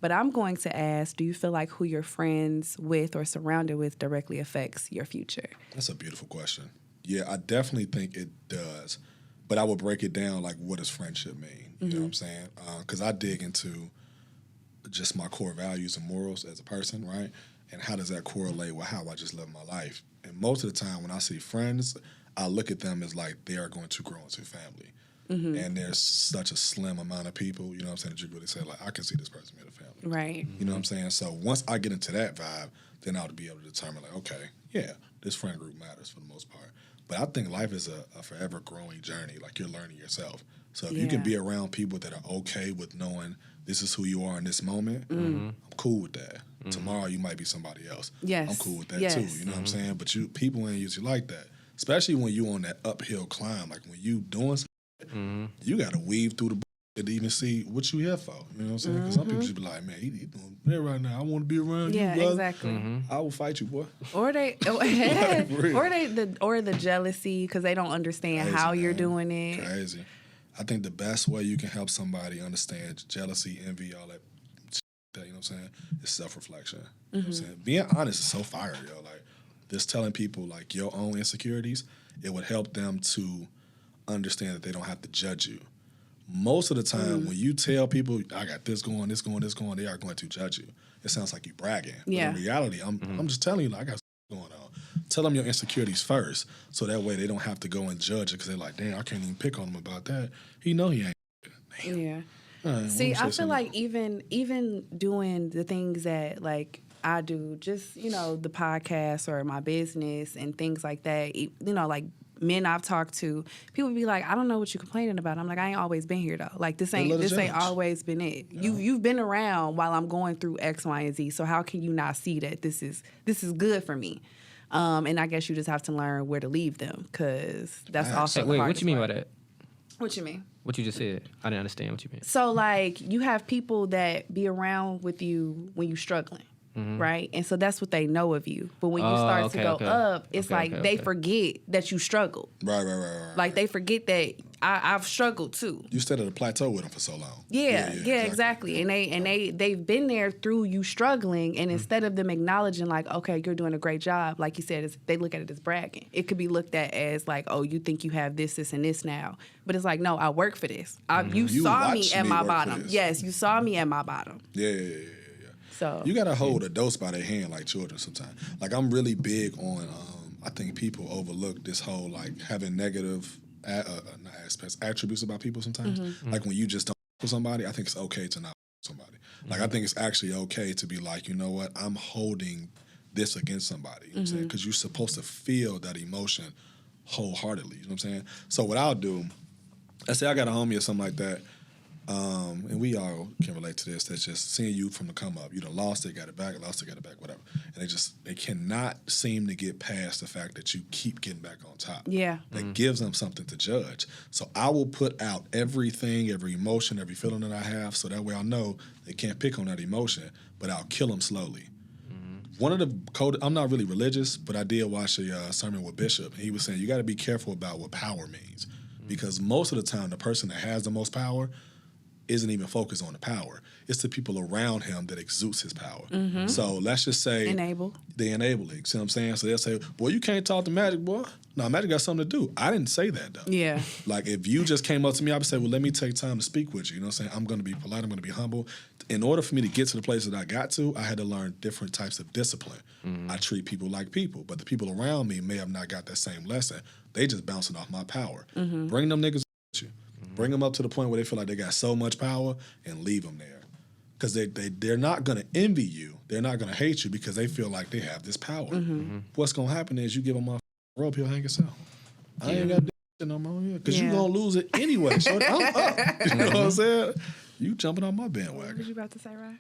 But I'm going to ask, do you feel like who you're friends with or surrounded with directly affects your future? That's a beautiful question. Yeah, I definitely think it does. But I would break it down like, what does friendship mean? You know what I'm saying? Because I dig into just my core values and morals as a person, right? And how does that correlate with how I just live my life? And most of the time when I see friends, I look at them as like they are going to grow into family. And there's such a slim amount of people, you know what I'm saying, that you really say, like, I can see this person being a family. Right. You know what I'm saying? So once I get into that vibe, then I'll be able to determine, like, okay, yeah, this friend group matters for the most part. But I think life is a forever growing journey. Like, you're learning yourself. So if you can be around people that are okay with knowing this is who you are in this moment, I'm cool with that. Tomorrow you might be somebody else. Yes. I'm cool with that too. You know what I'm saying? But people ain't usually like that. Especially when you on that uphill climb. Like when you doing something, you got to weave through the to even see what you here for. You know what I'm saying? Because some people just be like, man, he doing that right now. I want to be around you, brother. Exactly. I will fight you, boy. Or the jealousy because they don't understand how you're doing it. Crazy. I think the best way you can help somebody understand jealousy, envy, all that, you know what I'm saying, is self-reflection. You know what I'm saying? Being honest is so fire, yo. Like, just telling people, like, your own insecurities, it would help them to understand that they don't have to judge you. Most of the time, when you tell people, I got this going, they are going to judge you. It sounds like you bragging. Yeah. But in reality, I'm just telling you, like, I got going on. Tell them your insecurities first, so that way they don't have to go and judge it because they're like, damn, I can't even pick on him about that. He know he ain't. Damn. Yeah. Right, See, I feel like even doing the things that, like, I do, just, you know, the podcast or my business and things like that, you know, like, men I've talked to, people be like, I don't know what you're complaining about. I'm like, I ain't always been here though. Like this ain't always been it. You've been around while I'm going through X, Y, and Z. So how can you not see that this is good for me? And I guess you just have to learn where to leave them because that's also the wait, hardest what you mean part. by that? What you mean? What you just said. I didn't understand what you meant. So like you have people that be around with you when you're struggling. Right? And so that's what they know of you. But when you start to go up, it's they forget that you struggled. Right. Like they forget that I've struggled too. You stayed at a plateau with them for so long. Yeah, exactly. And they've been there through you struggling, and instead of them acknowledging like, okay, you're doing a great job, like you said, they look at it as bragging. It could be looked at as like, oh, you think you have this, and this now. But it's like, no, I work for this. You saw me at my bottom. Yes, you saw me at my bottom. Yeah. So you gotta hold a dose by their hand like children sometimes. Like I'm really big on. I think people overlook this whole like having negative attributes about people sometimes. Like when you just don't with somebody, I think it's okay to not with somebody. Like I think it's actually okay to be like, you know what, I'm holding this against somebody. You know what I'm saying? Because you're supposed to feel that emotion wholeheartedly. You know what I'm saying? So what I'll do, let's say I got a homie or something like that. And we all can relate to this. That's just seeing you from the come up. You done lost it, got it back, whatever. And they cannot seem to get past the fact that you keep getting back on top. Yeah. That gives them something to judge. So I will put out everything, every emotion, every feeling that I have, so that way I know they can't pick on that emotion, but I'll kill them slowly. One of the I'm not really religious, but I did watch a sermon with Bishop, and he was saying you got to be careful about what power means, because most of the time the person that has the most power isn't even focused on the power. It's the people around him that exudes his power. So let's just say they enable it. See what I'm saying? So they'll say, boy, you can't talk to Magic, boy. No, Magic got something to do. I didn't say that though. Yeah. Like if you just came up to me, I would say, well, let me take time to speak with you. You know what I'm saying? I'm gonna be polite, I'm gonna be humble. In order for me to get to the place that I got to, I had to learn different types of discipline. I treat people like people, but the people around me may have not got that same lesson. They just bouncing off my power. Bring them niggas with you. Bring them up to the point where they feel like they got so much power and leave them there. Because they're not going to envy you. They're not going to hate you because they feel like they have this power. What's going to happen is you give them a rope, he'll hang himself. I ain't got this no more here. Because you're going to lose it anyway. So I'm up. You know what I'm saying? You jumping on my bandwagon. What was you about to say, Ryan?